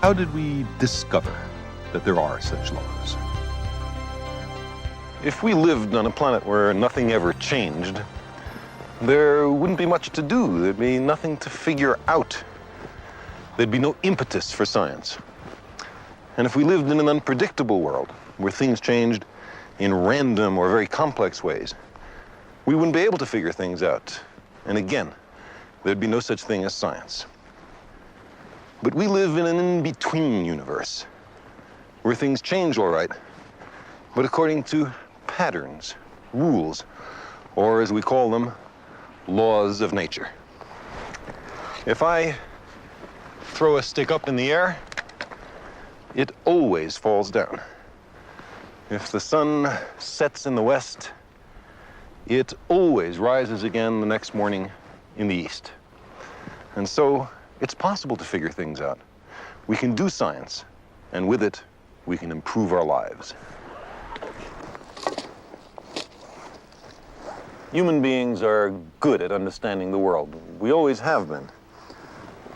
How did we discover that there are such laws? If we lived on a planet where nothing ever changed, there wouldn't be much to do. There'd be nothing to figure out. There'd be no impetus for science. And if we lived in an unpredictable world, where things changed in random or very complex ways, we wouldn't be able to figure things out. And again, there'd be no such thing as science. But we live in an in-between universe, where things change all right, but according to patterns, rules, or as we call them, laws of nature. If I throw a stick up in the air, it always falls down. If the sun sets in the west, it always rises again the next morning in the east. And so it's possible to figure things out. We can do science, and with it, we can improve our lives. Human beings are good at understanding the world. We always have been.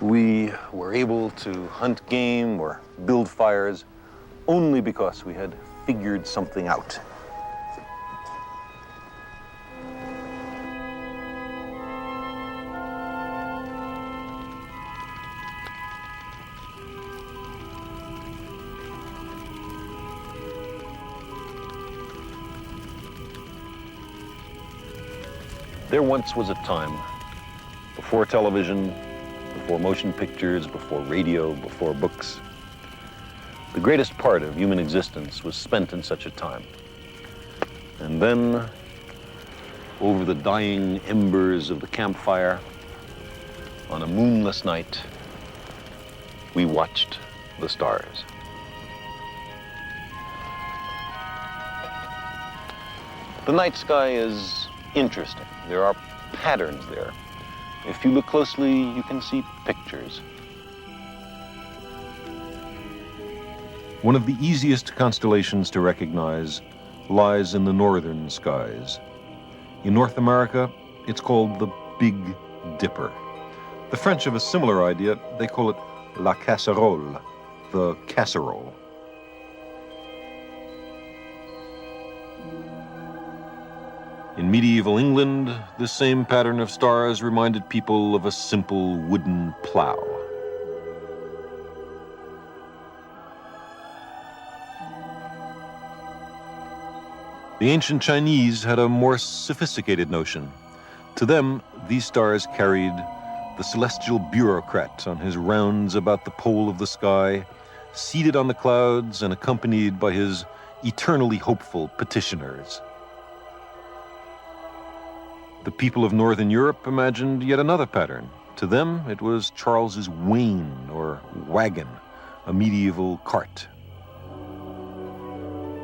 We were able to hunt game or build fires only because we had figured something out. There once was a time, before television, before motion pictures, before radio, before books. The greatest part of human existence was spent in such a time. And then, over the dying embers of the campfire, on a moonless night, we watched the stars. The night sky is interesting. There are patterns there. If you look closely, you can see pictures. One of the easiest constellations to recognize lies in the northern skies. In North America, it's called the Big Dipper. The French have a similar idea. They call it la casserole, the casserole. In medieval England, this same pattern of stars reminded people of a simple wooden plow. The ancient Chinese had a more sophisticated notion. To them, these stars carried the celestial bureaucrat on his rounds about the pole of the sky, seated on the clouds and accompanied by his eternally hopeful petitioners. The people of Northern Europe imagined yet another pattern. To them, it was Charles's wain or wagon, a medieval cart.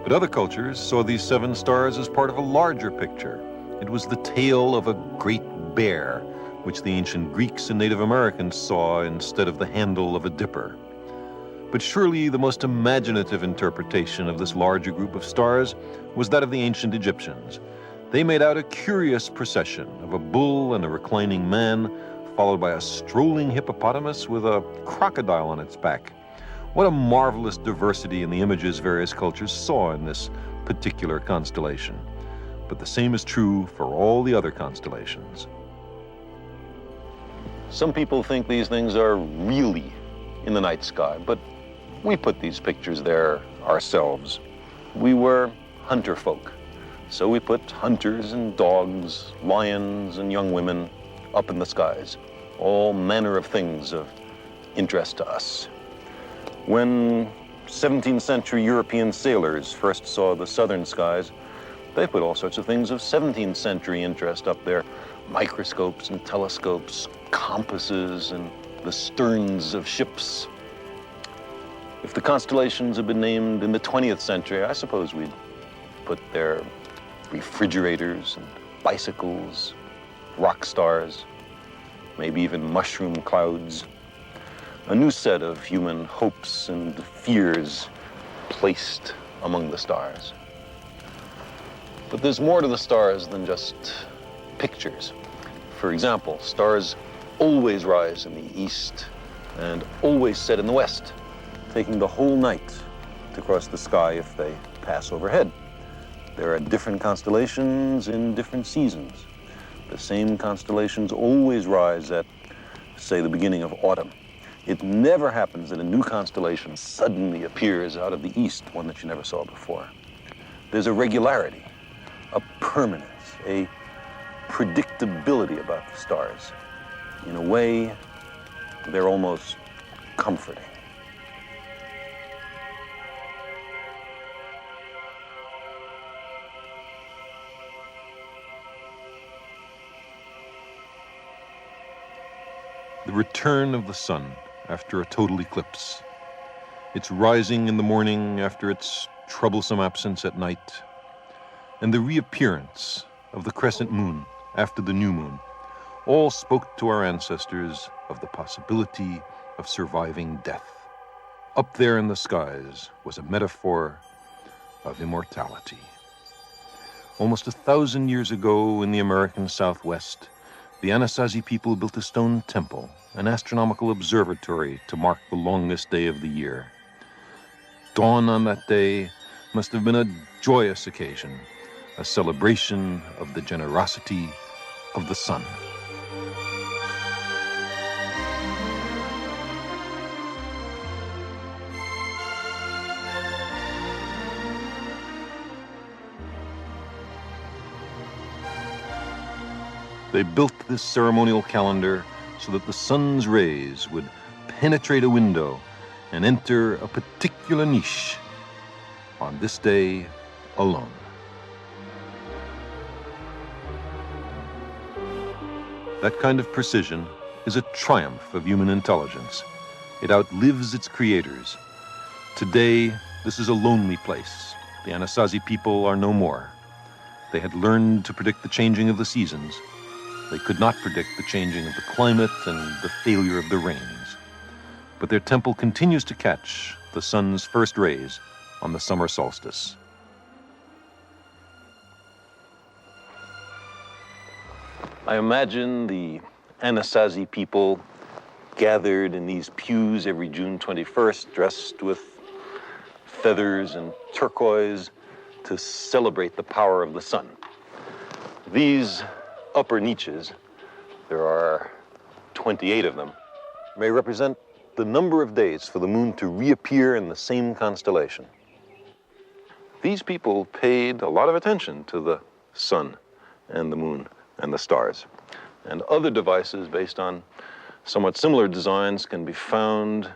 But other cultures saw these seven stars as part of a larger picture. It was the tail of a great bear, which the ancient Greeks and Native Americans saw instead of the handle of a dipper. But surely the most imaginative interpretation of this larger group of stars was that of the ancient Egyptians. They made out a curious procession of a bull and a reclining man, followed by a strolling hippopotamus with a crocodile on its back. What a marvelous diversity in the images various cultures saw in this particular constellation. But the same is true for all the other constellations. Some people think these things are really in the night sky, but we put these pictures there ourselves. We were hunter folk. So we put hunters and dogs, lions and young women up in the skies, all manner of things of interest to us. When 17th century European sailors first saw the southern skies, they put all sorts of things of 17th century interest up there, microscopes and telescopes, compasses and the sterns of ships. If the constellations had been named in the 20th century, I suppose we'd put their refrigerators and bicycles, rock stars, maybe even mushroom clouds. A new set of human hopes and fears placed among the stars. But there's more to the stars than just pictures. For example, stars always rise in the east and always set in the west. taking the whole night to cross the sky if they pass overhead. There are different constellations in different seasons. The same constellations always rise at, say, the beginning of autumn. It never happens that a new constellation suddenly appears out of the east, one that you never saw before. There's a regularity, a permanence, a predictability about the stars. In a way, they're almost comforting. The return of the sun after a total eclipse. Its rising in the morning after its troublesome absence at night. And the reappearance of the crescent moon after the new moon all spoke to our ancestors of the possibility of surviving death. Up there in the skies was a metaphor of immortality. Almost 1,000 years ago in the American Southwest, the Anasazi people built a stone temple, an astronomical observatory to mark the longest day of the year. Dawn on that day must have been a joyous occasion, a celebration of the generosity of the sun. They built this ceremonial calendar so that the sun's rays would penetrate a window and enter a particular niche on this day alone. That kind of precision is a triumph of human intelligence. It outlives its creators. Today, this is a lonely place. The Anasazi people are no more. They had learned to predict the changing of the seasons. They could not predict the changing of the climate and the failure of the rains. But their temple continues to catch the sun's first rays on the summer solstice. I imagine the Anasazi people gathered in these pews every June 21st, dressed with feathers and turquoise to celebrate the power of the sun. These upper niches, there are 28 of them, may represent the number of days for the moon to reappear in the same constellation. These people paid a lot of attention to the sun and the moon and the stars. And other devices based on somewhat similar designs can be found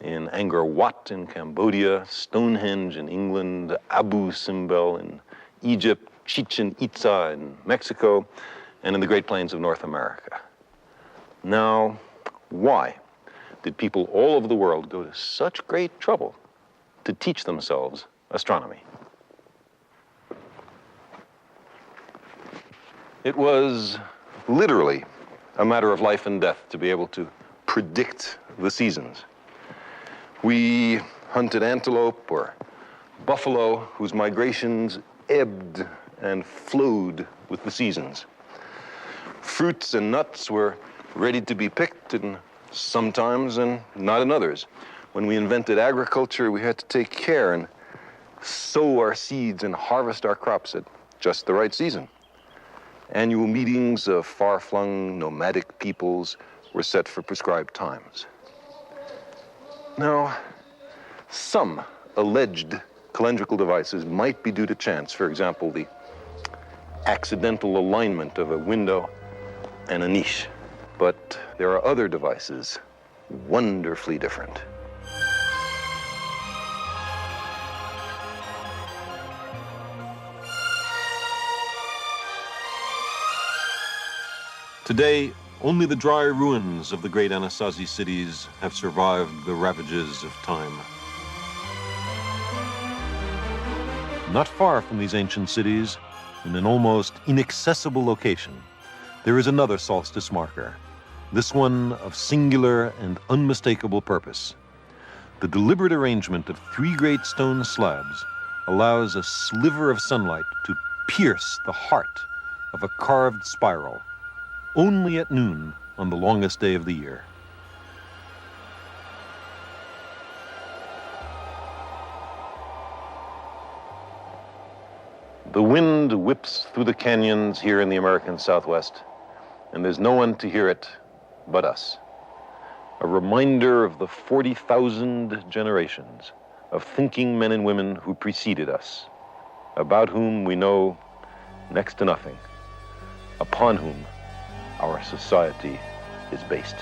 in Angkor Wat in Cambodia, Stonehenge in England, Abu Simbel in Egypt, Chichen Itza in Mexico, and in the Great Plains of North America. Now, why did people all over the world go to such great trouble to teach themselves astronomy? It was literally a matter of life and death to be able to predict the seasons. We hunted antelope or buffalo whose migrations ebbed and flowed with the seasons. Fruits and nuts were ready to be picked in some times and not in others. When we invented agriculture, we had to take care and sow our seeds and harvest our crops at just the right season. Annual meetings of far-flung nomadic peoples were set for prescribed times. Now, some alleged calendrical devices might be due to chance. For example, the accidental alignment of a window and a niche. But there are other devices wonderfully different. Today, only the dry ruins of the great Anasazi cities have survived the ravages of time. Not far from these ancient cities, in an almost inaccessible location, there is another solstice marker, this one of singular and unmistakable purpose. The deliberate arrangement of 3 great stone slabs allows a sliver of sunlight to pierce the heart of a carved spiral, only at noon on the longest day of the year. The wind whips through the canyons here in the American Southwest, and there's no one to hear it but us. A reminder of the 40,000 generations of thinking men and women who preceded us, about whom we know next to nothing, upon whom our society is based.